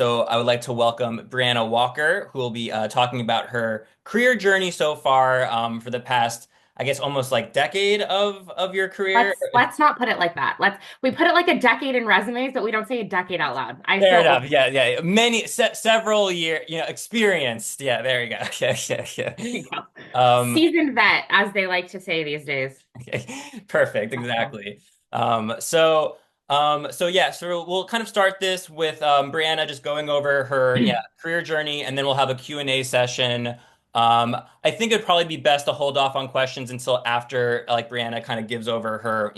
So I would like to welcome Bryana Walker, who will be talking about her career journey so far for the past, I guess, almost like decade of your career. Let's not put it like that. We put it like a decade in resumes, but we don't say a decade out loud. I Fair feel enough. old. Yeah, yeah. Many, several year, experienced. Yeah, there you go. Yeah, yeah, There you yeah. go. Um, Seasoned vet, as they like to say these days. Okay, perfect, exactly. Um, so, so yeah, so we'll kind of start this with Brianna just going over her career journey, and then we'll have a Q&A session. I think it'd probably be best to hold off on questions until after like Brianna kind of gives over her,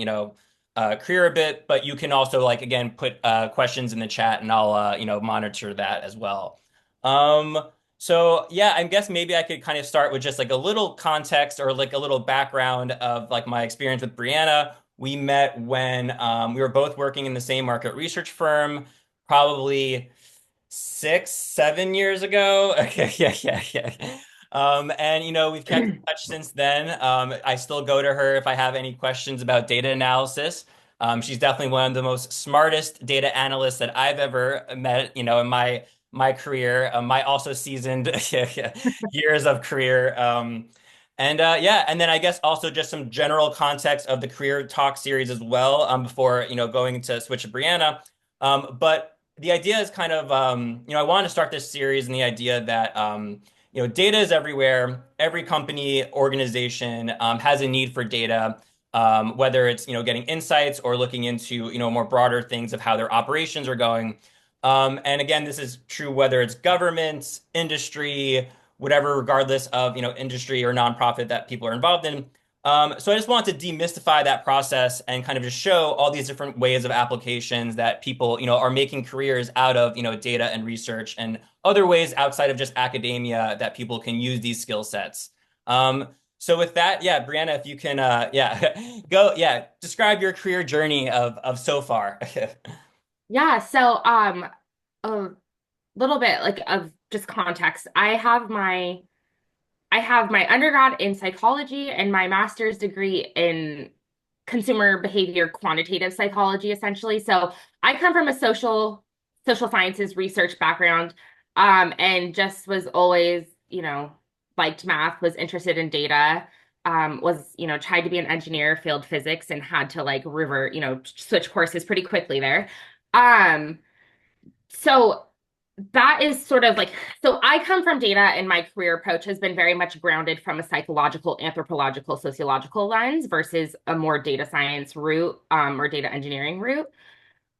career a bit, but you can also like again put questions in the chat, and I'll monitor that as well. Um, so yeah, I guess maybe I could kind of start with just like a little context or like a little background of like my experience with Brianna. We met when we were both working in the same market research firm, probably 6, 7 years ago. Okay, yeah, yeah, yeah. And we've kept in touch since then. I still go to her if I have any questions about data analysis. She's definitely one of the most smartest data analysts that I've ever met, in my career, my also seasoned years of career. And yeah, and then I guess also just some general context of the career talk series as well, before going to switch to Brianna. But the idea is kind of I wanted to start this series and the idea that data is everywhere. Every company, organization has a need for data, whether it's getting insights or looking into more broader things of how their operations are going. And again, this is true whether it's government, industry, whatever, regardless of industry or nonprofit that people are involved in. So I just wanted to demystify that process and kind of just show all these different ways of applications that people are making careers out of data and research and other ways outside of just academia that people can use these skill sets. So with that, yeah, Brianna, if you can, go, yeah, describe your career journey of so far. Yeah, so a little bit like of just context. I have my undergrad in psychology and my master's degree in consumer behavior quantitative psychology, essentially. So I come from a social sciences research background, and just was always, liked math, was interested in data, was, tried to be an engineer, failed physics, and had to like switch courses pretty quickly there. Um, so that is sort of like, so I come from data, and my career approach has been very much grounded from a psychological, anthropological, sociological lens versus a more data science route, or data engineering route.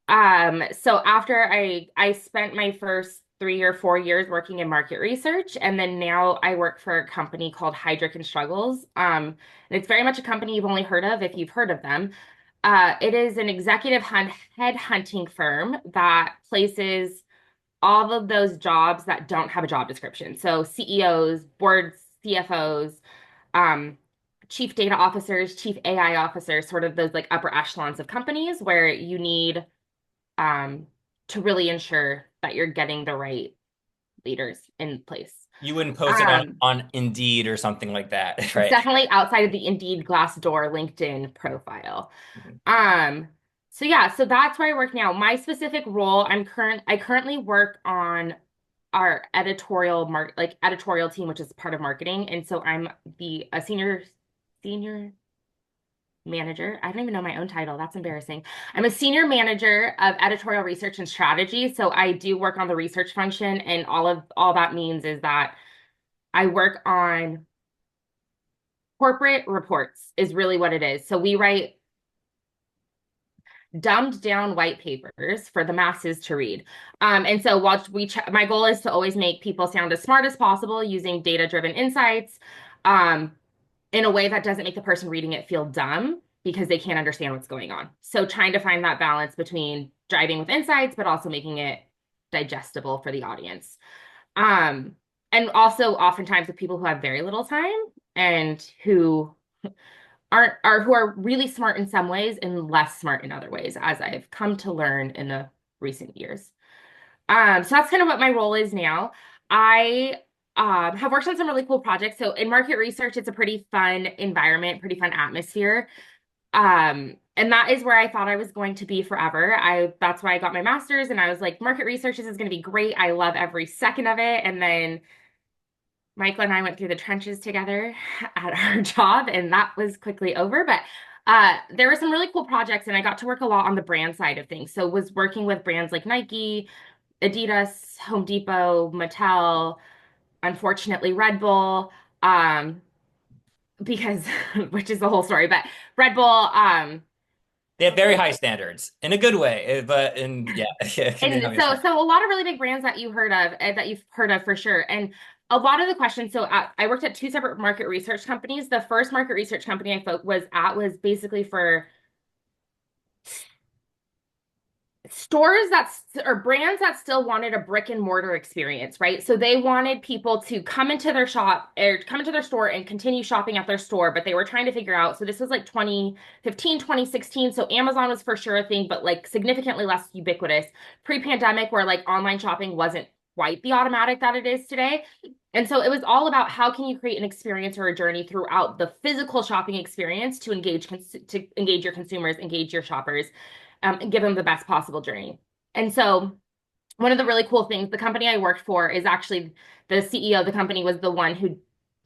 So after I spent my first 3 or 4 years working in market research, and then now I work for a company called Heidrick and Struggles. And it's very much a company you've only heard of if you've heard of them. It is an executive head hunting firm that places all of those jobs that don't have a job description. So CEOs, board CFOs, um, chief data officers, chief AI officers, sort of those like upper echelons of companies where you need um, to really ensure that you're getting the right leaders in place. You wouldn't post it on Um, on Indeed or something like that, it's right? definitely outside of the Indeed, Glassdoor, LinkedIn profile. Um, so yeah, so that's where I work now. My specific role, I currently work on our editorial team, which is part of marketing. And so I'm the a senior manager. I don't even know my own title. That's embarrassing. I'm a senior manager of editorial research and strategy. So I do work on the research function, and all that means is that I work on corporate reports is really what it is. So we write dumbed down white papers for the masses to read. And so my goal is to always make people sound as smart as possible using data-driven insights, um, in a way that doesn't make the person reading it feel dumb because they can't understand what's going on. So trying to find that balance between driving with insights, but also making it digestible for the audience. Um, and also oftentimes with people who have very little time and who are really smart in some ways and less smart in other ways, as I've come to learn in the recent years. So that's kind of what my role is now. I have worked on some really cool projects. So in market research, it's a pretty fun environment, pretty fun atmosphere. And that is where I thought I was going to be forever. That's why I got my master's and I was like, market research is going to be great. I love every second of it. And then Michael and I went through the trenches together at our job, and that was quickly over. But there were some really cool projects, and I got to work a lot on the brand side of things. So was working with brands like Nike, Adidas, Home Depot, Mattel, unfortunately Red Bull, um, because which is the whole story. But Red Bull, They have very high standards in a good way, but in yeah, yeah, and so a lot of really big brands that that you've heard of for sure. And a lot of the questions. So I worked at two separate market research companies. The first market research company was at was basically for stores or brands that still wanted a brick and mortar experience, right? So they wanted people to come into their shop or come into their store and continue shopping at their store, but they were trying to figure out. So this was like 2015, 2016. So Amazon was for sure a thing, but like significantly less ubiquitous. Pre-pandemic, where like online shopping wasn't quite the automatic that it is today. And so it was all about how can you create an experience or a journey throughout the physical shopping experience to engage your consumers, engage your shoppers, and give them the best possible journey. And so one of the really cool things, the company I worked for is actually the CEO of the company was the one who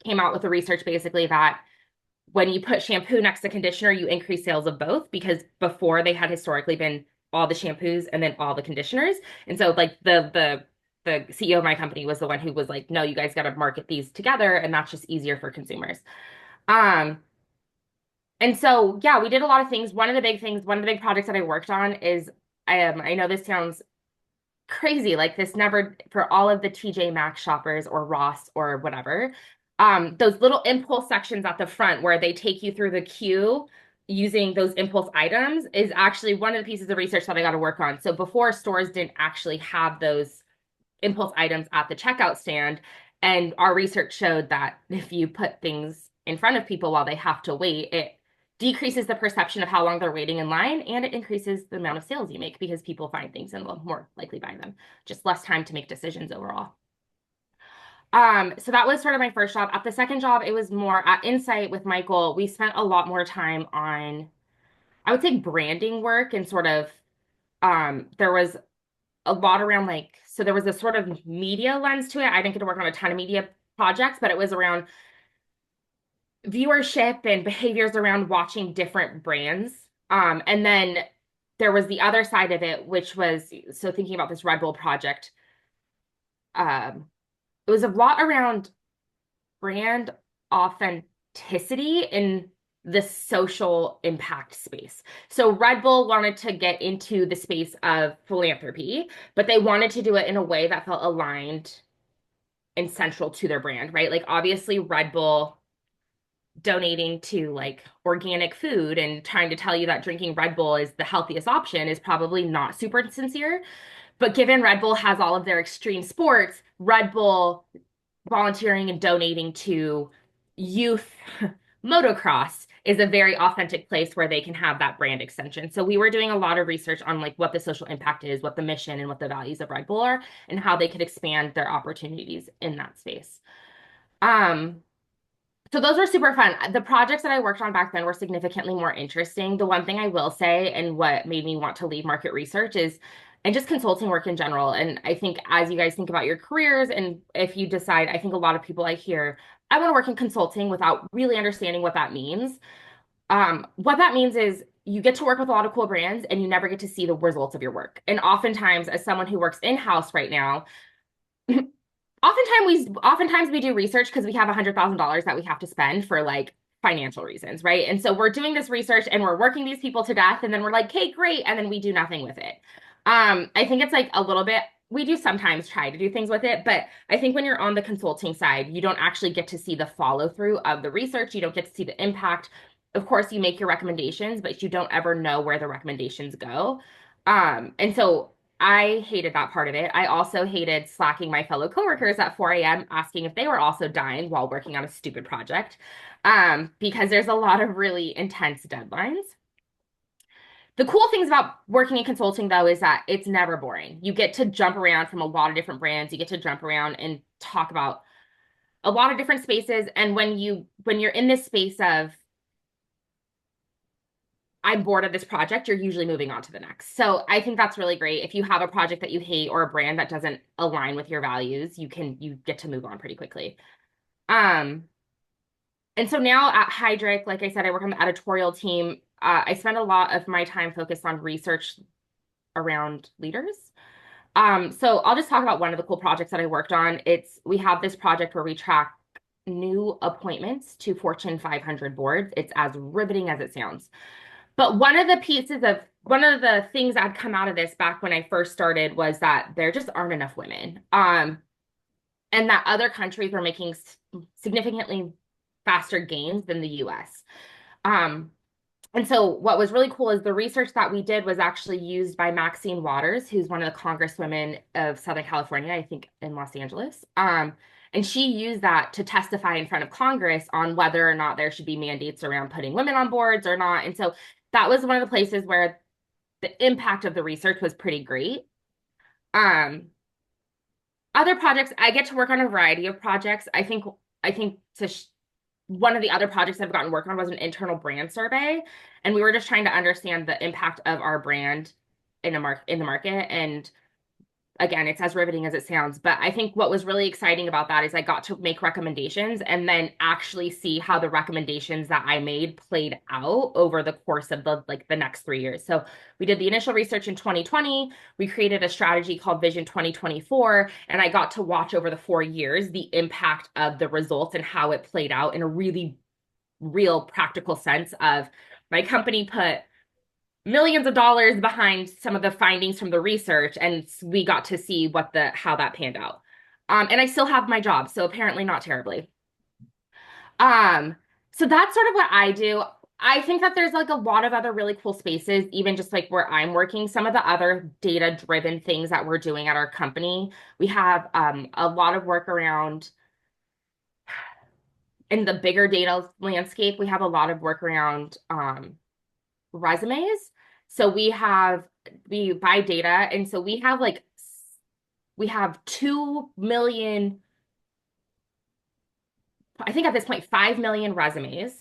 came out with the research basically that when you put shampoo next to conditioner, you increase sales of both because before they had historically been all the shampoos and then all the conditioners. And so like the CEO of my company was the one who was like, no, you guys got to market these together and that's just easier for consumers. Um, and so, yeah, we did a lot of things. One of the big projects that I worked on is I know this sounds crazy, like this never for all of the TJ Maxx shoppers or Ross or whatever. Those little impulse sections at the front where they take you through the queue using those impulse items is actually one of the pieces of research that I got to work on. So before stores didn't actually have those impulse items at the checkout stand. And our research showed that if you put things in front of people while they have to wait, it decreases the perception of how long they're waiting in line and it increases the amount of sales you make because people find things and will more likely buy them. Just less time to make decisions overall. So that was sort of my first job. At the second job, it was more at Insight with Michael. We spent a lot more time on, I would say, branding work and sort of there was a lot around like so there was a sort of media lens to it. I didn't get to work on a ton of media projects, but it was around viewership and behaviors around watching different brands. And then there was the other side of it, which was so thinking about this Red Bull project. It was a lot around brand authenticity in the social impact space. So Red Bull wanted to get into the space of philanthropy, but they wanted to do it in a way that felt aligned and central to their brand, right? Like obviously Red Bull donating to like organic food and trying to tell you that drinking Red Bull is the healthiest option is probably not super sincere. But given Red Bull has all of their extreme sports, Red Bull volunteering and donating to youth motocross is a very authentic place where they can have that brand extension. So we were doing a lot of research on like what the social impact is, what the mission and what the values of Red Bull are, and how they could expand their opportunities in that space. Um, so those were super fun. The projects that I worked on back then were significantly more interesting. The one thing I will say, and what made me want to leave market research is, and just consulting work in general. And I think as you guys think about your careers, and if you decide, I think a lot of people I hear, I want to work in consulting without really understanding what that means. What that means is you get to work with a lot of cool brands and you never get to see the results of your work. And oftentimes, as someone who works in-house right now, oftentimes we do research because we have $100,000 that we have to spend for like financial reasons, right? And so we're doing this research and we're working these people to death, and then we're like, okay, great, and then we do nothing with it. I think it's like a little bit. We do sometimes try to do things with it, but I think when you're on the consulting side, you don't actually get to see the follow through of the research. You don't get to see the impact. Of course, you make your recommendations, but you don't ever know where the recommendations go. And so I hated that part of it. I also hated slacking my fellow coworkers at 4 a.m. asking if they were also dying while working on a stupid project, because there's a lot of really intense deadlines. The cool things about working in consulting, though, is that it's never boring. You get to jump around from a lot of different brands. You get to jump around and talk about a lot of different spaces. And when you're in this space of I'm bored of this project, you're usually moving on to the next. So I think that's really great. If you have a project that you hate or a brand that doesn't align with your values, you get to move on pretty quickly. Um, and so now at Heidrick, like I said, I work on the editorial team. I spend a lot of my time focused on research around leaders. So I'll just talk about one of the cool projects that I worked on. We have this project where we track new appointments to Fortune 500 boards. It's as riveting as it sounds. But one of the things that had come out of this back when I first started was that there just aren't enough women. And that other countries were making significantly faster gains than the US. Um, and so what was really cool is the research that we did was actually used by Maxine Waters, who's one of the congresswomen of Southern California, I think in Los Angeles. And she used that to testify in front of Congress on whether or not there should be mandates around putting women on boards or not. And so that was one of the places where the impact of the research was pretty great. Um, Other projects, I get to work on a variety of projects. I think one of the other projects I've gotten work on was an internal brand survey, and we were just trying to understand the impact of our brand in the market. And again, it's as riveting as it sounds. But I think what was really exciting about that is I got to make recommendations and then actually see how the recommendations that I made played out over the course of the next 3 years. So we did the initial research in 2020. We created a strategy called Vision 2024, and I got to watch over the 4 years the impact of the results and how it played out in a really real practical sense of my company put millions of dollars behind some of the findings from the research, and we got to see how that panned out. And I still have my job, so apparently not terribly. Um, so that's sort of what I do. I think that there's like a lot of other really cool spaces, even just like where I'm working. Some of the other data-driven things that we're doing at our company, we have a lot of work around in the bigger data landscape. We have a lot of work around resumes. So we buy data, and so we have 2 million, I think at this point 5 million resumes,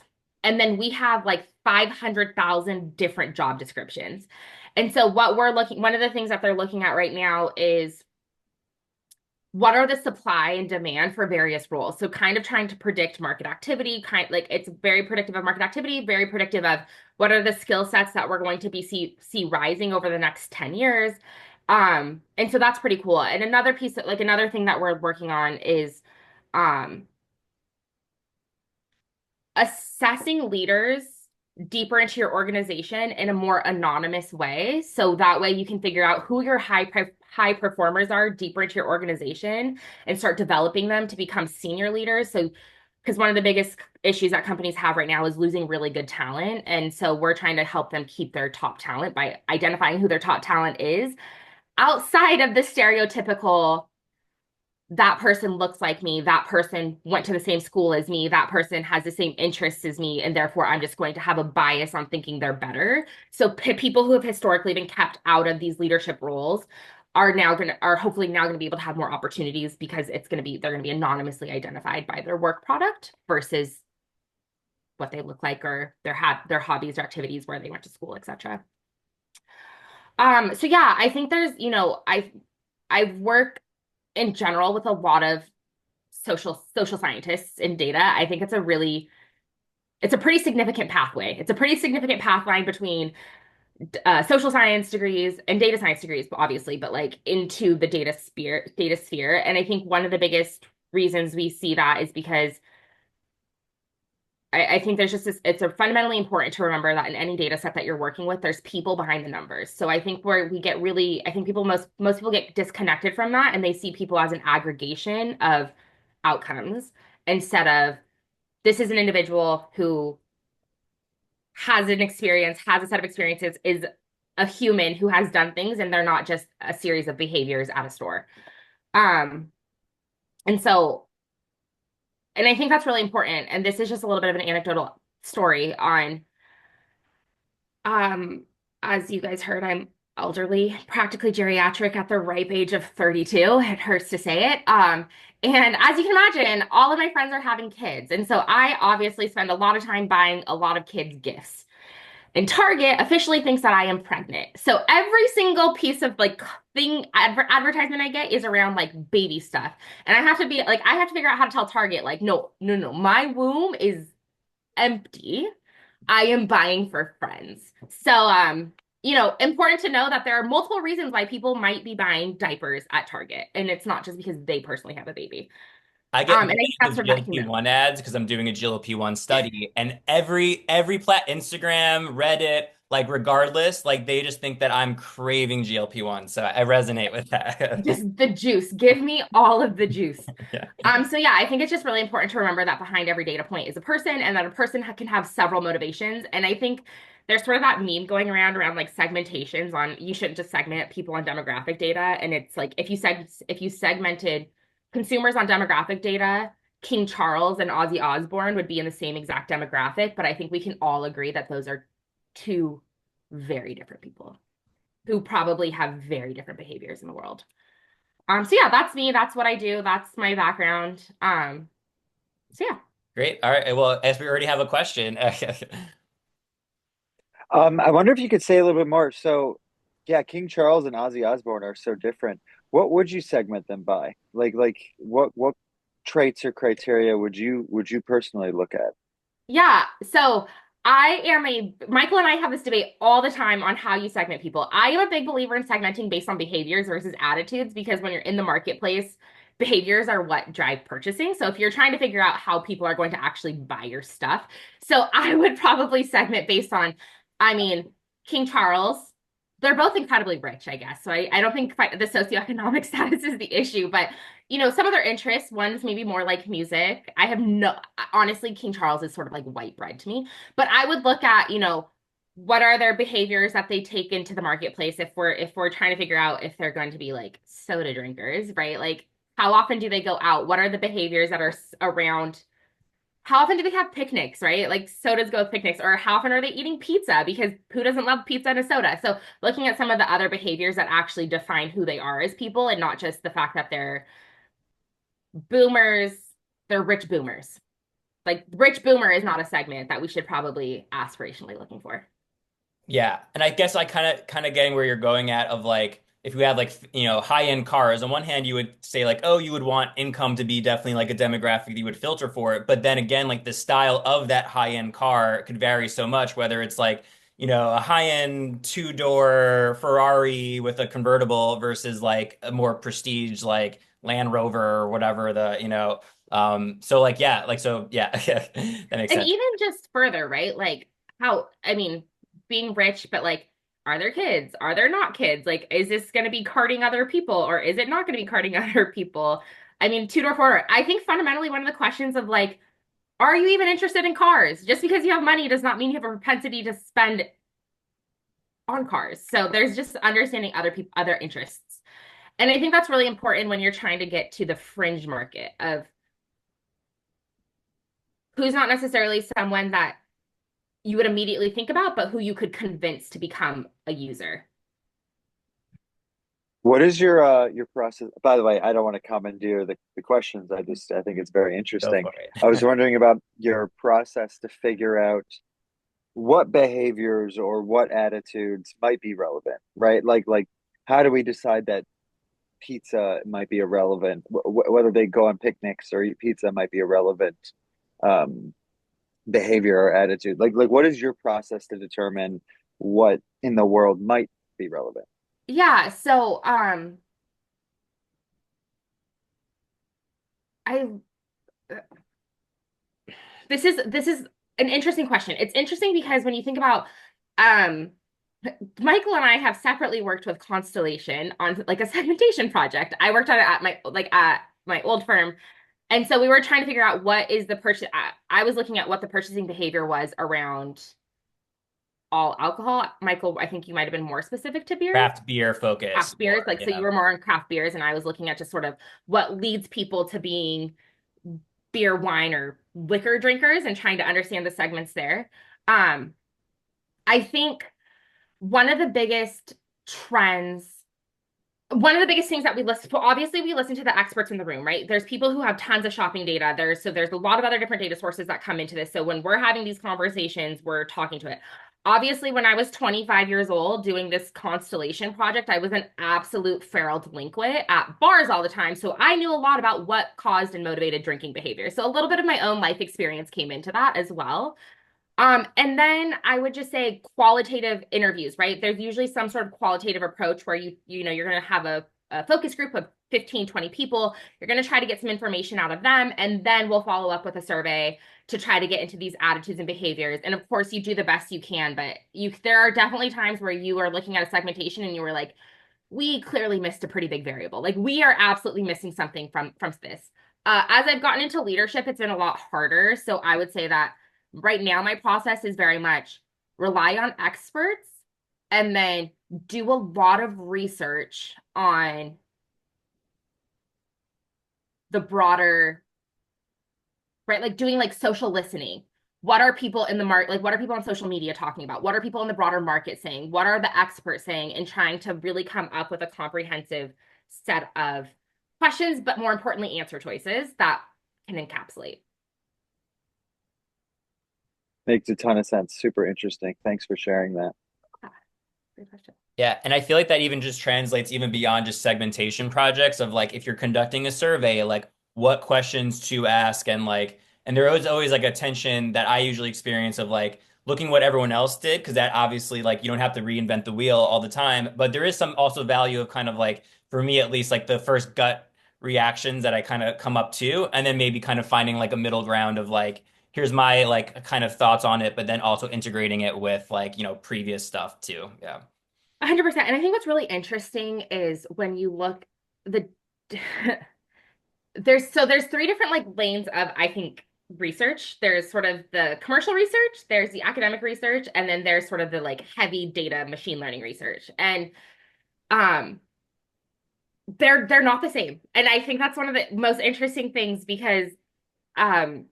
and then we have like 500,000 different job descriptions. And so one of the things that they're looking at right now is what are the supply and demand for various roles? So kind of trying to predict market activity, it's very predictive of market activity, very predictive of what are the skill sets that we're going to see rising over the next 10 years. And so that's pretty cool. And another thing that we're working on is um assessing leaders deeper into your organization in a more anonymous way. So that way you can figure out who your high performers are deeper into your organization and start developing them to become senior leaders. So, because one of the biggest issues that companies have right now is losing really good talent. And so we're trying to help them keep their top talent by identifying who their top talent is outside of the stereotypical that person looks like me, that person went to the same school as me, that person has the same interests as me, and therefore I'm just going to have a bias on thinking they're better. So people who have historically been kept out of these leadership roles are hopefully now going to be able to have more opportunities because they're going to be anonymously identified by their work product versus what they look like or their hobbies or activities where they went to school, etc. So yeah, I think I work in general with a lot of social scientists in data. I think it's a pretty significant pathway. It's a pretty significant path line between social science degrees and data science degrees, obviously, but like into the data sphere. And I think one of the biggest reasons we see that is because I think there's just it's a fundamentally important to remember that in any data set that you're working with, there's people behind the numbers. So I think I think most people get disconnected from that and they see people as an aggregation of outcomes instead of this is an individual who has a set of experiences, is a human who has done things, and they're not just a series of behaviors at a store. Um, and so and I think that's really important. And this is just a little bit of an anecdotal story on, um, as you guys heard, I'm elderly, practically geriatric at the ripe age of 32. It hurts to say it. And as you can imagine, all of my friends are having kids. And so I obviously spend a lot of time buying a lot of kids gifts. And Target officially thinks that I am pregnant. So every single piece of like advertisement I get is around like baby stuff. And I have to be like, I have to figure out how to tell Target, like, no, no, no, my womb is empty. I am buying for friends. So, important to know that there are multiple reasons why people might be buying diapers at Target, and it's not just because they personally have a baby. I get And I think that's millions of worth letting you know. GLP-1 ads because I'm doing a GLP-1 study, and every Instagram, Reddit, like regardless, like they just think that I'm craving GLP-1. So I resonate with that. Just the juice. Give me all of the juice. Yeah. So yeah, I think it's just really important to remember that behind every data point is a person, and that a person can have several motivations. And I think there's sort of that meme going around like segmentations on you shouldn't just segment people on demographic data. And it's like if you segmented consumers on demographic data, King Charles and Ozzy Osbourne would be in the same exact demographic. But I think we can all agree that those are two very different people who probably have very different behaviors in the world. So yeah, that's me. That's what I do. That's my background. So yeah. Great. All right. Well, as we already have a question, I wonder if you could say a little bit more. So, yeah, King Charles and Ozzy Osbourne are so different. What would you segment them by? Like what traits or criteria would you personally look at? Yeah. So I am Michael and I have this debate all the time on how you segment people. I am a big believer in segmenting based on behaviors versus attitudes because when you're in the marketplace, behaviors are what drive purchasing. So if you're trying to figure out how people are going to actually buy your stuff, so I would probably segment based on, I mean, King Charles. They're both incredibly rich, I guess. So I don't think the socioeconomic status is the issue, but some of their interests, one's maybe more like music. I have no, honestly, King Charles is sort of like white bread to me. But I would look at, what are their behaviors that they take into the marketplace if we're trying to figure out if they're going to be like soda drinkers, right? Like how often do they go out? What are the behaviors that are around? How often do they have picnics, right? Like sodas go with picnics, or how often are they eating pizza? Because who doesn't love pizza and a soda? So looking at some of the other behaviors that actually define who they are as people and not just the fact that they're boomers, they're rich boomers. Like rich boomer is not a segment that we should probably aspirationally looking for. yeah, and I guess I kind of getting where you're going at of like if you have like high-end cars, on one hand you would say like, oh, you would want income to be definitely like a demographic that you would filter for it, but then again like the style of that high-end car could vary so much, whether it's like a high-end two-door Ferrari with a convertible versus like a more prestige like Land Rover or whatever so like yeah, like so yeah, that makes And sense. even just further, right? Like how, I mean, being rich, but like, are there kids? Are there not kids? Like, is this going to be carding other people or is it not going to be carding other people? I mean, two-door, four-door. I think fundamentally one of the questions of like, are you even interested in cars? Just because you have money does not mean you have a propensity to spend on cars. So there's just understanding other people, other interests. And I think that's really important when you're trying to get to the fringe market of who's not necessarily someone that you would immediately think about, but who you could convince to become a user. What is your process? By the way, I don't want to commandeer the questions. I think it's very Go interesting. for I was it. wondering about your process to figure out what behaviors or what attitudes might be relevant, right? Like how do we decide that pizza might be irrelevant, whether they go on picnics or eat pizza might be irrelevant um, behavior or attitude. Like what is your process to determine what in the world might be relevant? Yeah, so I this is an interesting question. It's interesting because when you think about um Michael and I have separately worked with Constellation on like a segmentation project. I worked on it at my old firm. And so we were trying to figure out what is the purchase. I was looking at what the purchasing behavior was around all alcohol. Michael, I think you might have been more specific to beer. Craft beer focus Craft beers. more, Like, so you yeah. were more on craft beers, and I was looking at just sort of what leads people to being beer, wine, or liquor drinkers and trying to understand the segments there. Um, I think one of the biggest trends one of the biggest things that we listen for, obviously we listen to the experts in the room, right? There's people who have tons of shopping data. There's a lot of other different data sources that come into this. So when we're having these conversations, we're talking to it. obviously, when I was 25 years old doing this constellation project, I was an absolute feral delinquent at bars all the time. So I knew a lot about what caused and motivated drinking behavior. So a little bit of my own life experience came into that as well. And then I would just say qualitative interviews, right? There's usually some sort of qualitative approach where you're going to have a focus group of 15, 20 people. You're going to try to get some information out of them, and then we'll follow up with a survey to try to get into these attitudes and behaviors. And of course, you do the best you can, but there are definitely times where you are looking at a segmentation and you were like, we clearly missed a pretty big variable. Like we are absolutely missing something from this. As I've gotten into leadership, it's been a lot harder. So I would say that right now my process is very much rely on experts and then do a lot of research on the broader, right? Like doing like social listening. What are people in the market, like what are people on social media talking about? What are people in the broader market saying? What are the experts saying? And trying to really come up with a comprehensive set of questions, but more importantly, answer choices that can encapsulate. Makes a ton of sense. Super interesting. Thanks for sharing that. Ah, great question. Yeah, and I feel like that even just translates even beyond just segmentation projects of like if you're conducting a survey, like what questions to ask and there is always like a tension that I usually experience of like looking what everyone else did because that obviously like you don't have to reinvent the wheel all the time, but there is some also value of kind of like for me at least like the first gut reactions that I kind of come up to and then maybe kind of finding like a middle ground of like here's my like kind of thoughts on it, but then also integrating it with like, previous stuff too. Yeah. 100%. And I think what's really interesting is when you look the there's three different like lanes of I think research. There's sort of the commercial research, there's the academic research, and then there's sort of the like heavy data machine learning research. And um they're not the same. And I think that's one of the most interesting things because um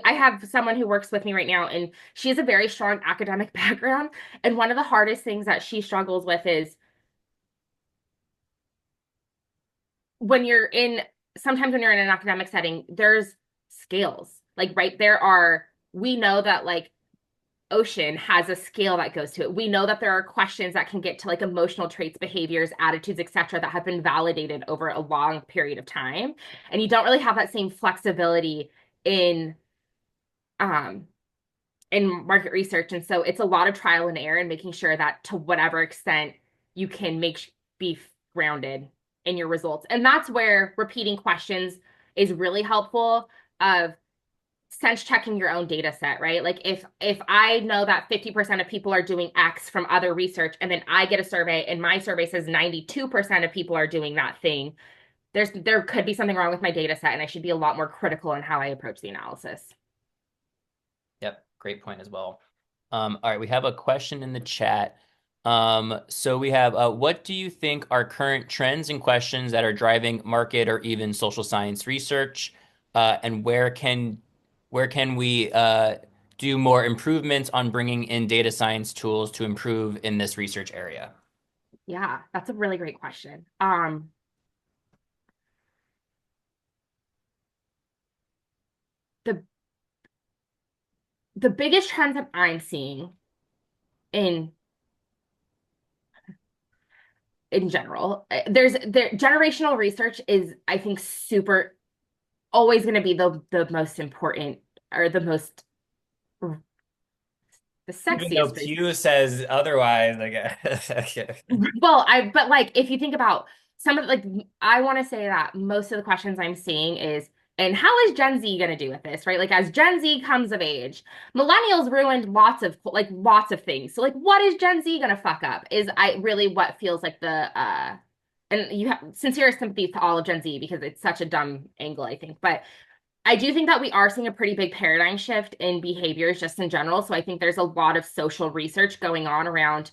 I have someone who works with me right now, and she has a very strong academic background. And one of the hardest things that she struggles with is when you're in, sometimes when you're in an academic setting, there's scales. Like, right, we know that like ocean has a scale that goes to it. We know that there are questions that can get to like emotional traits, behaviors, attitudes, etc., that have been validated over a long period of time. And you don't really have that same flexibility in um in market research. And so it's a lot of trial and error and making sure that to whatever extent you can be grounded in your results. And that's where repeating questions is really helpful of sense checking your own data set, right? Like if I know that 50% of people are doing X from other research, and then I get a survey and my survey says 92% of people are doing that thing, there could be something wrong with my data set, and I should be a lot more critical in how I approach the analysis. Yep, great point as well. All right, we have a question in the chat. So we have, what do you think are current trends and questions that are driving market or even social science research? And where can we do more improvements on bringing in data science tools to improve in this research area? Yeah, that's a really great question. The the biggest trends that I'm seeing in in general, generational research is, I think, super always going to be the most important, or the Even though sexiest Pew says otherwise, I guess. but like if you think about some of like I want to say that most of the questions I'm seeing is, and how is Gen Z going to do with this, right? Like as Gen Z comes of age, millennials ruined lots of things. So like what is Gen Z going to fuck up is I really what feels like the and you have sincere sympathy to all of Gen Z because it's such a dumb angle, I think. But I do think that we are seeing a pretty big paradigm shift in behaviors just in general. So I think there's a lot of social research going on around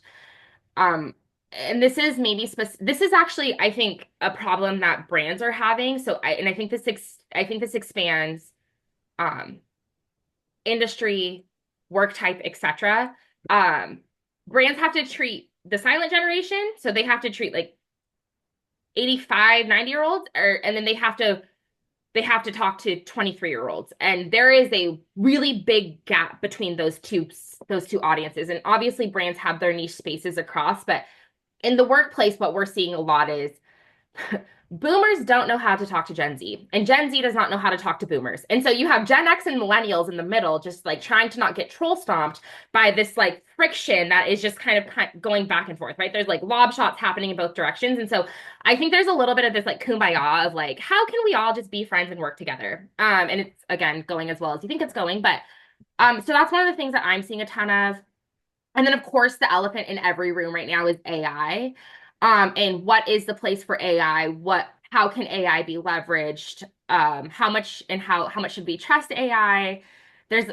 um, and this is actually, I think, a problem that brands are having. I think I think this expands um industry, work type, etc. Um, Brands have to treat the silent generation, so they have to treat like 85, 90-year-olds, or and then they have to they have to talk to 23-year-olds. And there is a really big gap between those two audiences. And obviously brands have their niche spaces across, but in the workplace, what we're seeing a lot is boomers don't know how to talk to Gen Z, and Gen Z does not know how to talk to boomers. And so you have Gen X and millennials in the middle, just like trying to not get troll stomped by this like friction that is just kind of going back and forth, right? There's like lob shots happening in both directions. And so I think there's a little bit of this like kumbaya of like, how can we all just be friends and work together? And it's again going as well as you think it's going. But so that's one of the things that I'm seeing a ton of. And then, of course, the elephant in every room right now is AI. And what is the place for AI? How can AI be leveraged? How much and how much should we trust AI? There's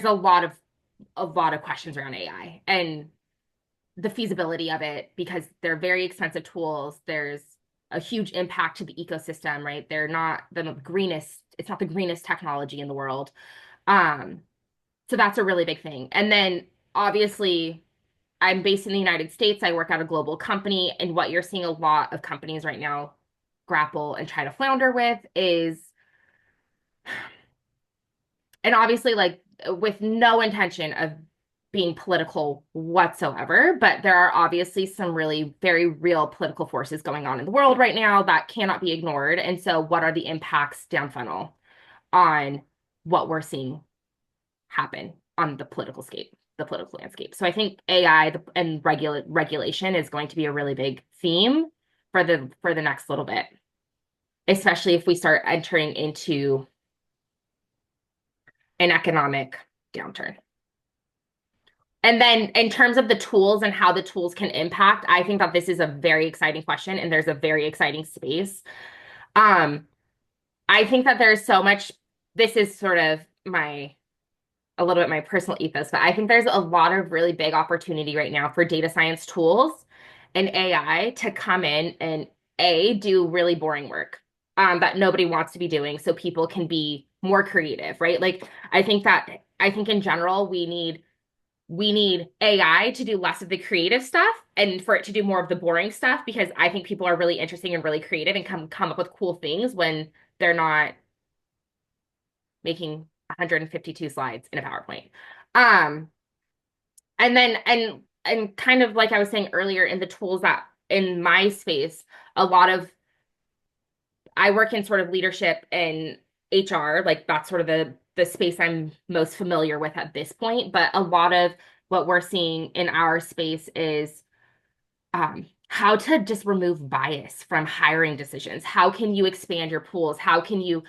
a lot of questions around AI and the feasibility of it because they're very expensive tools. There's a huge impact to the ecosystem, right? They're not the greenest, it's not the greenest technology in the world. Um, so that's a really big thing. And then obviously, I'm based in the United States. I work at a global company. And what you're seeing a lot of companies right now grapple and try to flounder with is, and obviously, like with no intention of being political whatsoever, but there are obviously some really very real political forces going on in the world right now that cannot be ignored. And so, what are the impacts down funnel on what we're seeing happen on the political landscape. So I think AI and regulation is going to be a really big theme for the next little bit, especially if we start entering into an economic downturn. And then in terms of the tools and how the tools can impact, I think that this is a very exciting question and there's a very exciting space. I think that there's so much, this is sort of a little bit my personal ethos, but I think there's a lot of really big opportunity right now for data science tools and AI to come in and do really boring work that nobody wants to be doing so people can be more creative, right? Like I think in general we need AI to do less of the creative stuff and for it to do more of the boring stuff because I think people are really interesting and really creative and come up with cool things when they're not making 152 slides in a PowerPoint. Um, and then and kind of like I was saying earlier in the tools that in my space, a lot of I work in sort of leadership and HR, like that's sort of the space I'm most familiar with at this point. But a lot of what we're seeing in our space is how to just remove bias from hiring decisions. How can you expand your pools? How can you,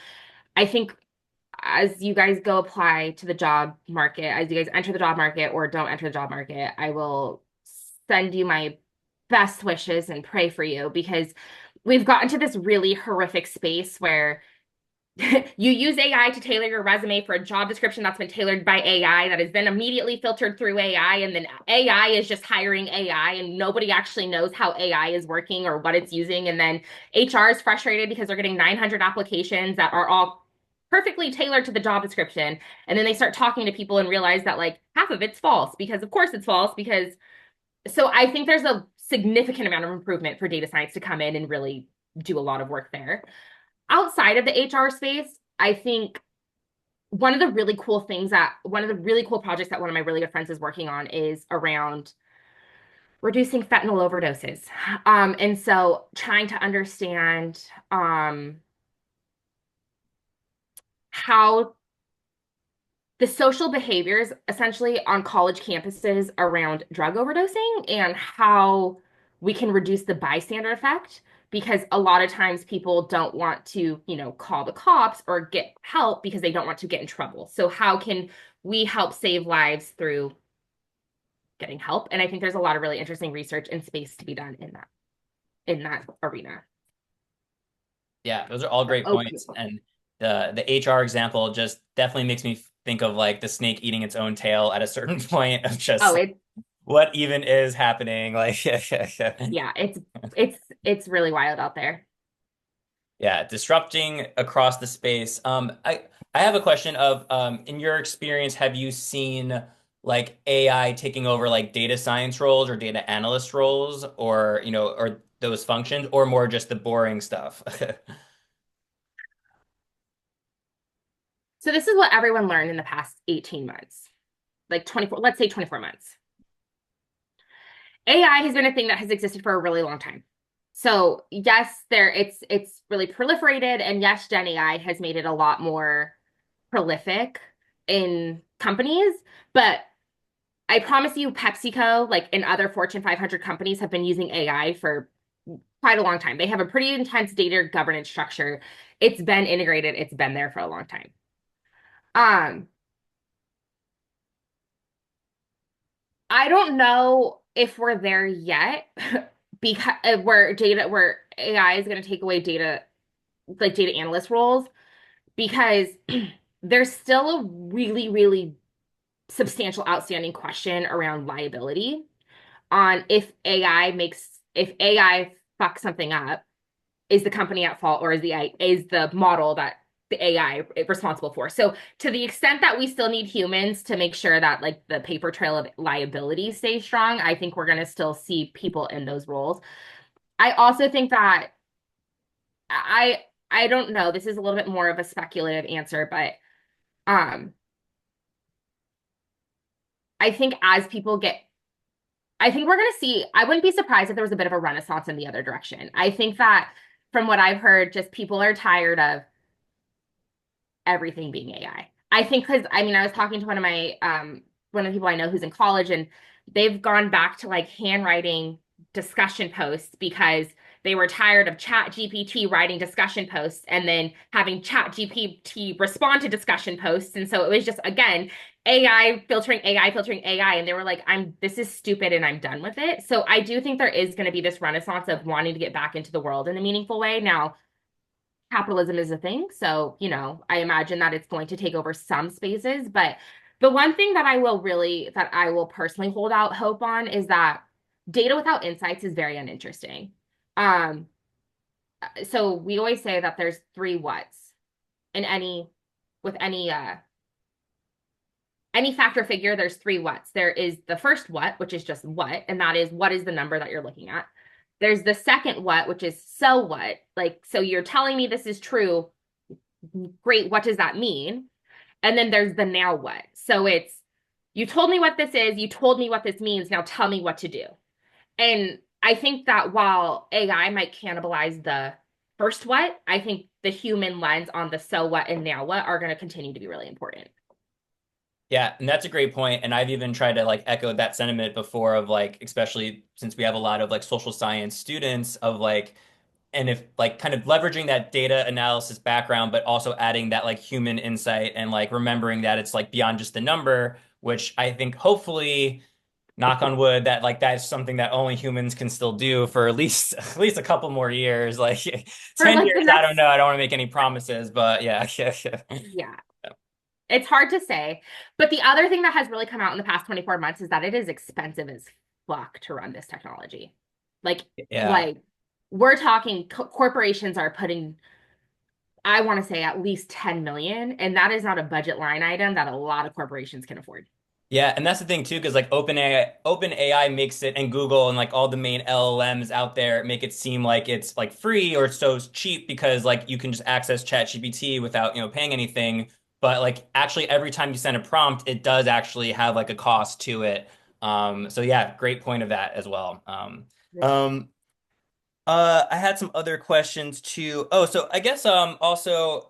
I think as you guys go apply to the job market, as you guys enter the job market or don't enter the job market, I will send you my best wishes and pray for you because we've gotten to this really horrific space where you use AI to tailor your resume for a job description that's been tailored by AI that is then immediately filtered through AI, and then AI is just hiring AI, and nobody actually knows how AI is working or what it's using. And then HR is frustrated because they're getting 900 applications that are all perfectly tailored to the job description. And then they start talking to people and realize that like half of it's false because, of course, it's false because. So I think there's a significant amount of improvement for data science to come in and really do a lot of work there outside of the HR space, I think one of the really cool projects that one of my really good friends is working on is around reducing fentanyl overdoses. And so trying to understand how the social behaviors essentially on college campuses around drug overdosing and how we can reduce the bystander effect because a lot of times people don't want to, call the cops or get help because they don't want to get in trouble. So how can we help save lives through getting help? And I think there's a lot of really interesting research and space to be done in that arena. Yeah, those are all great Okay. points. And the HR example just definitely makes me think of like the snake eating its own tail at a certain point of just Oh, like, what even is happening? Like, yeah, it's really wild out there. yeah, disrupting across the space. I have a question of in your experience, have you seen like AI taking over like data science roles or data analyst roles or or those functions or more just the boring stuff? So this is what everyone learned in the past 18 months, like 24, let's say 24 months. AI has been a thing that has existed for a really long time. So yes, it's really proliferated, and yes, Gen AI has made it a lot more prolific in companies, but I promise you, PepsiCo, like in other Fortune 500 companies, have been using AI for quite a long time. They have a pretty intense data governance structure. It's been integrated, it's been there for a long time. Um, I don't know if we're there yet because where AI is going to take away data, like data analyst roles, because there's still a really, really substantial outstanding question around liability on if AI fucks something up, is the company at fault, or is the model that the AI is responsible for? So to the extent that we still need humans to make sure that like the paper trail of liability stays strong, I think we're going to still see people in those roles. I also think that I don't know, this is a little bit more of a speculative answer, but um I think as people get I think we're going to see, I wouldn't be surprised if there was a bit of a renaissance in the other direction. I think that from what I've heard, just people are tired of everything being AI. I think because I mean, I was talking to one of the people I know who's in college, and they've gone back to like handwriting discussion posts because they were tired of Chat GPT writing discussion posts and then having Chat GPT respond to discussion posts. And so it was just again AI filtering AI, and they were like, "I'm this is stupid and I'm done with it." So I do think there is going to be this renaissance of wanting to get back into the world in a meaningful way. Now, capitalism is a thing. So, I imagine that it's going to take over some spaces. But the one thing that I will personally hold out hope on is that data without insights is very uninteresting. Um, so we always say that there's three whats in with any factor figure, there's three whats. There is the first what, which is just what, and that is what is the number that you're looking at. There's the second what, which is so what. Like, so you're telling me this is true. Great. What does that mean? And then there's the now what. So it's, you told me what this is. You told me what this means. Now tell me what to do. And I think that while AI might cannibalize the first what, I think the human lens on the so what and now what are going to continue to be really important. Yeah, and that's a great point. And I've even tried to like echo that sentiment before of like, especially since we have a lot of like social science students of like, and if like kind of leveraging that data analysis background, but also adding that like human insight and like remembering that it's like beyond just a number, which I think hopefully, knock on wood, that like that's something that only humans can still do for at least at least a couple more years. Like For 10 like the years, I don't next, know. I don't want to make any promises, but yeah, yeah, yeah. yeah, it's hard to say. But the other thing that has really come out in the past 24 months is that it is expensive as fuck to run this technology. Like, Yeah. like we're talking corporations are putting, I want to say at least 10 million, and that is not a budget line item that a lot of corporations can afford. Yeah, and that's the thing too, because like OpenAI makes it, and Google and like all the main LLMs out there make it seem like it's like free or so cheap because like you can just access ChatGPT without, paying anything. But like actually every time you send a prompt, it does actually have like a cost to it. So yeah, great point of that as well. Um, I had some other questions too. Oh, so I guess also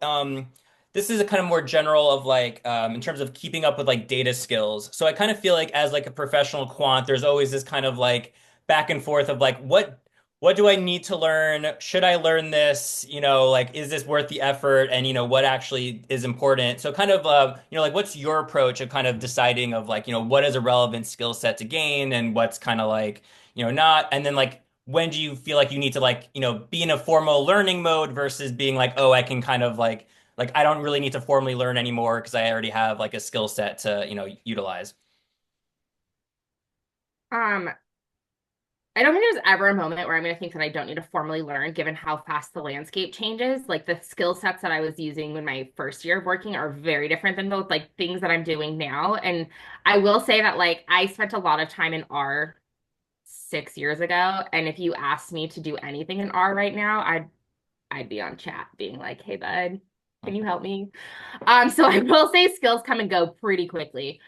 this is a kind of more general of like in terms of keeping up with like data skills. So I kind of feel like as like a professional quant, there's always this kind of like back and forth of like what do I need to learn? Should I learn this? Like is this worth the effort? And what actually is important? So kind of like what's your approach of kind of deciding of like, what is a relevant skill set to gain and what's kind of like, not, and then like when do you feel like you need to like, be in a formal learning mode versus being like, oh, I can kind of like I don't really need to formally learn anymore because I already have like a skill set to, utilize. Um, I don't think there's ever a moment where I'm going to think that I don't need to formally learn, given how fast the landscape changes. Like the skill sets that I was using in my first year of working are very different than those like things that I'm doing now. And I will say that like I spent a lot of time in R 6 years ago, and if you asked me to do anything in R right now, I'd be on chat being like, "Hey, bud." Can you help me? So I will say skills come and go pretty quickly.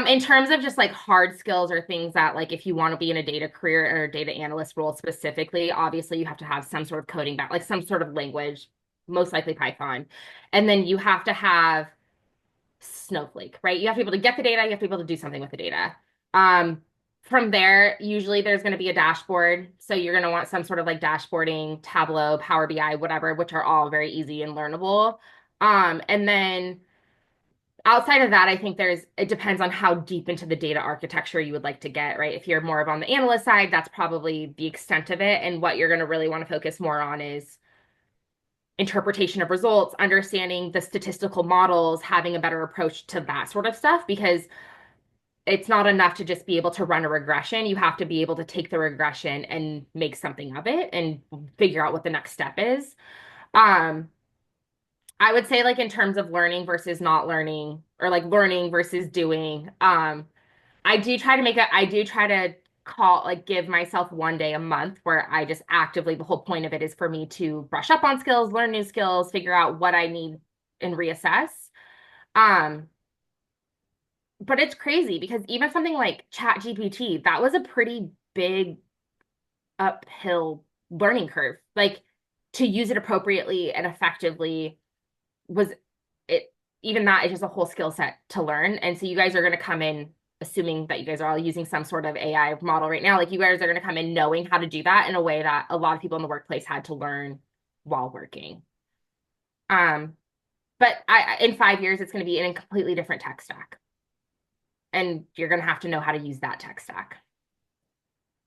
In terms of just like hard skills or things that like if you want to be in a data career or a data analyst role specifically, obviously you have to have some sort of coding back, like some sort of language, most likely Python. And then you have to have Snowflake, right? You have to be able to get the data, you have to be able to do something with the data. Um, from there, usually there's going to be a dashboard. So you're going to want some sort of like dashboarding, Tableau, Power BI, whatever, which are all very easy and learnable. And then outside of that, I think it depends on how deep into the data architecture you would like to get, right? If you're more of on the analyst side, that's probably the extent of it. And what you're going to really want to focus more on is interpretation of results, understanding the statistical models, having a better approach to that sort of stuff, because it's not enough to just be able to run a regression. You have to be able to take the regression and make something of it and figure out what the next step is. Um, I would say like in terms of learning versus not learning or like learning versus doing, I do try to call, like give myself one day a month where I just actively, the whole point of it is for me to brush up on skills, learn new skills, figure out what I need and reassess. Um, but it's crazy because even something like Chat GPT, that was a pretty big uphill learning curve. Like to use it appropriately and effectively was it even that is just a whole skill set to learn. And so you guys are going to come in assuming that you guys are all using some sort of AI model right now. Like you guys are going to come in knowing how to do that in a way that a lot of people in the workplace had to learn while working. Um, but in 5 years, it's going to be in a completely different tech stack. And you're going to have to know how to use that tech stack.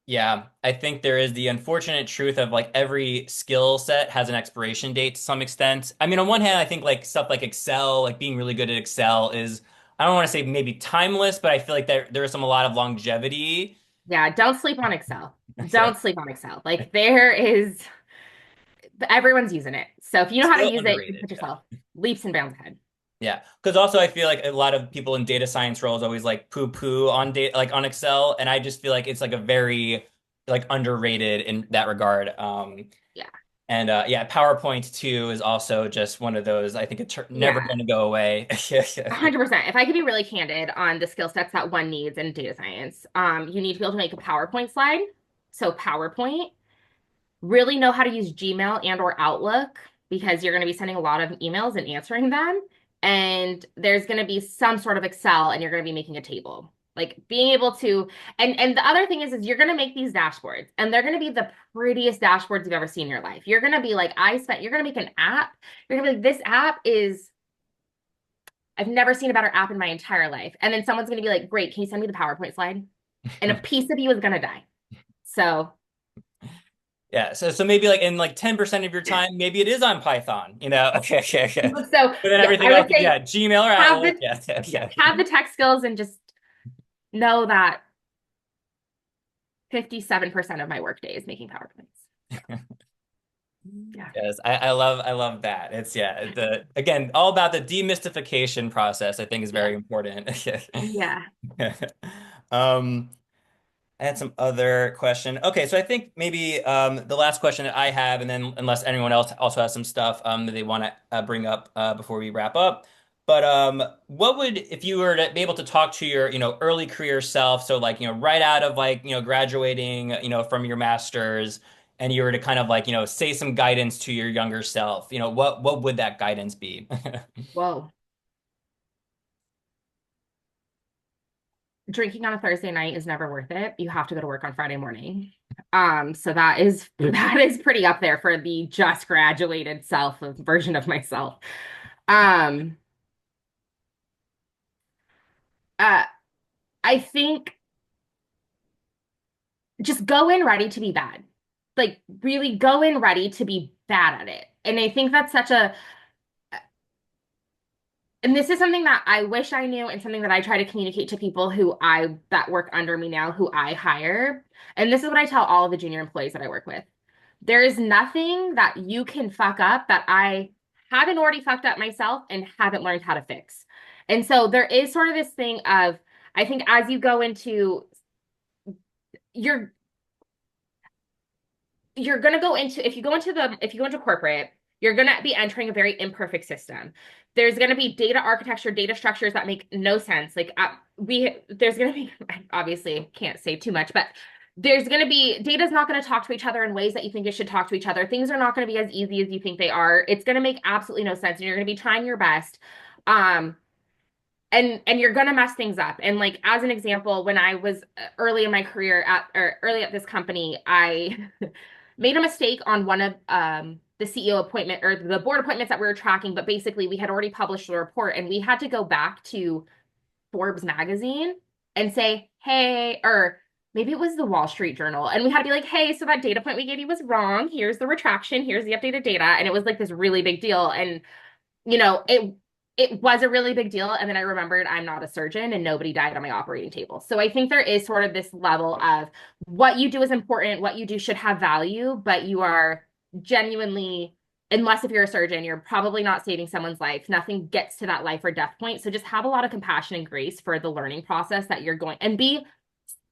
Yeah, I think there is the unfortunate truth of like every skill set has an expiration date to some extent. I mean, on one hand, I think like stuff like Excel, like being really good at Excel is, I don't want to say maybe timeless, but I feel like there is some a lot of longevity. Yeah, don't sleep on Excel. Yeah, Don't sleep on Excel. Like there is, everyone's using it. So if you know how to still use it, you can underrated. put Yeah. yourself leaps and bounds ahead. Yeah, because also I feel like a lot of people in data science roles always like poo-poo on data, like on Excel, and I just feel like it's like a very like underrated in that regard. Yeah. And yeah, PowerPoint too is also just one of those. I think it's never Yeah. going to go away. Yeah, yeah. 100%. If I could be really candid on the skill sets that one needs in data science, you need to be able to make a PowerPoint slide. So PowerPoint, really know how to use Gmail and or Outlook because you're going to be sending a lot of emails and answering them. And there's going to be some sort of Excel and you're going to be making a table. Like being able to, and the other thing is you're going to make these dashboards and they're going to be the prettiest dashboards you've ever seen in your life. You're going to be like, you're going to make an app. You're going to be like, this app is, I've never seen a better app in my entire life. And then someone's going to be like, great, can you send me the PowerPoint slide? And a piece of you is going to die. So Yeah, so maybe like in like 10% of your time, maybe it is on Python, you know? Okay, okay, okay. so But then yes, everything I would else, say yeah, Gmail or have Outlook. the Yeah, yeah, yes, yeah. have the tech skills and just know that 57% of my workday is making PowerPoints. So yeah. Yes, I love that. It's yeah, the again, all about the demystification process, I think is Yeah. very important. Yeah. Um, I had some other question. Okay, so I think maybe the last question that I have, and then unless anyone else also has some stuff that they want to bring up before we wrap up. But what would if you were to be able to talk to your early career self, so like right out of like graduating from your master's, and you were to kind of like say some guidance to your younger self, what would that guidance be? Whoa. Drinking on a Thursday night is never worth it. You have to go to work on Friday morning. So that is pretty up there for the just graduated self of version of myself. Um, uh, I think just go in ready to be bad. Like really go in ready to be bad at it. And I think that's such a and this is something that I wish I knew and something that I try to communicate to people that work under me now who I hire. And this is what I tell all of the junior employees that I work with. There is nothing that you can fuck up that I haven't already fucked up myself and haven't learned how to fix. And so there is sort of this thing of I think as you go into you're you're going to go into if you go into corporate You're going to be entering a very imperfect system. There's going to be data architecture, data structures that make no sense. Like there's going to be, obviously can't say too much, but there's going to be, data's not going to talk to each other in ways that you think it should talk to each other. Things are not going to be as easy as you think they are. It's going to make absolutely no sense. And you're going to be trying your best. Um, and you're gonna mess things up. And like as an example, when I was early in my career at or early at this company, I made a mistake on one of the CEO appointment or the board appointments that we were tracking, but basically we had already published the report and we had to go back to Forbes magazine and say, hey, or maybe it was the Wall Street Journal, and we had to be like, hey, so that data point we gave you was wrong. Here's the retraction, here's the updated data. And it was like this really big deal. And it was a really big deal. And then I remembered I'm not a surgeon and nobody died on my operating table. So I think there is sort of this level of what you do is important, what you do should have value, but you are genuinely, unless if you're a surgeon, you're probably not saving someone's life. Nothing gets to that life or death point. So just have a lot of compassion and grace for the learning process that you're going and be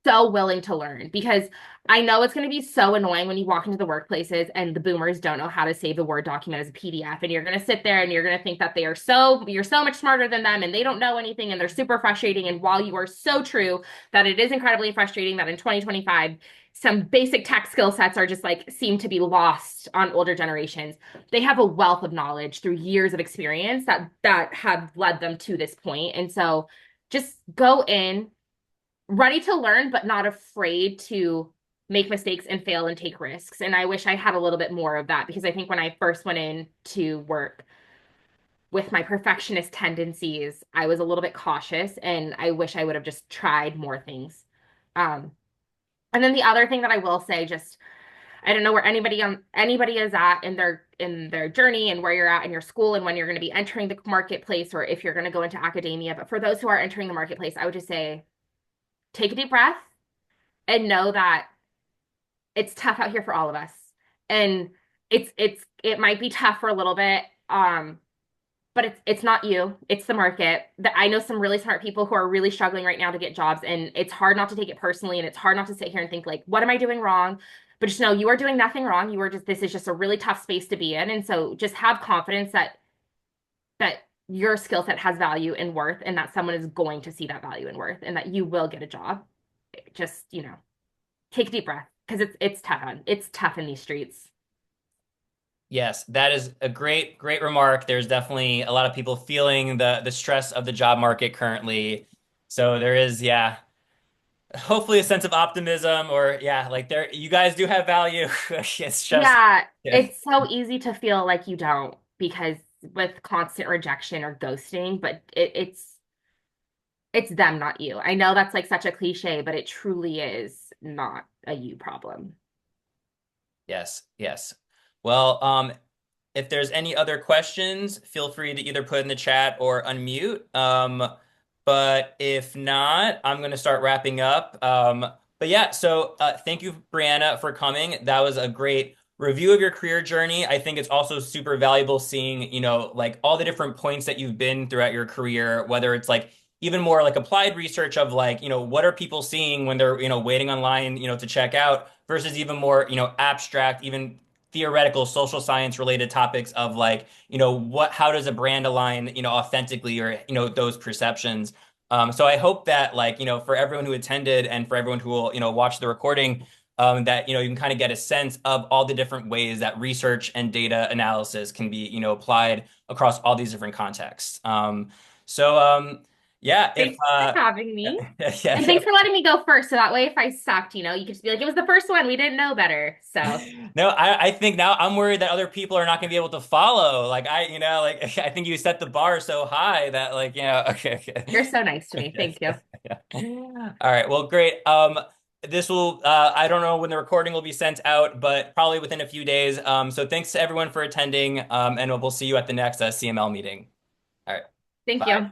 so willing to learn because I know it's going to be so annoying when you walk into the workplaces and the boomers don't know how to save a Word document as a PDF. And you're going to sit there and you're going to think that you're so much smarter than them and they don't know anything and they're super frustrating. And while you are so true that it is incredibly frustrating that in 2025, some basic tech skill sets are just like seem to be lost on older generations. They have a wealth of knowledge through years of experience that have led them to this point. And so just go in ready to learn, but not afraid to make mistakes and fail and take risks. And I wish I had a little bit more of that because I think when I first went in to work with my perfectionist tendencies, I was a little bit cautious and I wish I would have just tried more things. Um, and then the other thing that I will say, just I don't know where anybody is at in their journey and where you're at in your school and when you're going to be entering the marketplace or if you're going to go into academia. But for those who are entering the marketplace, I would just say take a deep breath and know that it's tough out here for all of us. And it might be tough for a little bit. But it's not you, it's the market. That I know some really smart people who are really struggling right now to get jobs, and it's hard not to take it personally, and it's hard not to sit here and think like, what am I doing wrong? But just know you are doing nothing wrong. You are just this is just a really tough space to be in. And so just have confidence that your skill set has value and worth, and that someone is going to see that value and worth, and that you will get a job. Just, take a deep breath because it's tough in these streets. Yes, that is a great remark. There's definitely a lot of people feeling the stress of the job market currently. So there is, yeah, hopefully a sense of optimism or yeah, like there you guys do have value. It's just Yeah, yeah. it's so easy to feel like you don't because with constant rejection or ghosting, but it's them, not you. I know that's like such a cliche, but it truly is not a you problem. Yes, yes. Well, if there's any other questions, feel free to either put in the chat or unmute. But if not, I'm going to start wrapping up. But yeah, so thank you, Brianna, for coming. That was a great review of your career journey. I think it's also super valuable seeing, like all the different points that you've been throughout your career, whether it's like even more like applied research of like, what are people seeing when they're, waiting online, to check out versus even more, abstract, even theoretical social science related topics of like, how does a brand align, authentically or, those perceptions. So I hope that like, for everyone who attended and for everyone who will, watch the recording, that, you can kind of get a sense of all the different ways that research and data analysis can be, applied across all these different contexts. So yeah, if, Thanks for having me. yeah, yeah, And yeah. thanks for letting me go first. So that way, if I sucked, you could just be like, it was the first one. We didn't know better. So No, I think now I'm worried that other people are not going to be able to follow. Like like I think you set the bar so high that like, okay, okay. you're so nice to me. Yes, Thank you. yeah. All right, well, great. This will, I don't know when the recording will be sent out, but probably within a few days. So thanks to everyone for attending, and we'll see you at the next CML meeting. All right, Thank bye. you.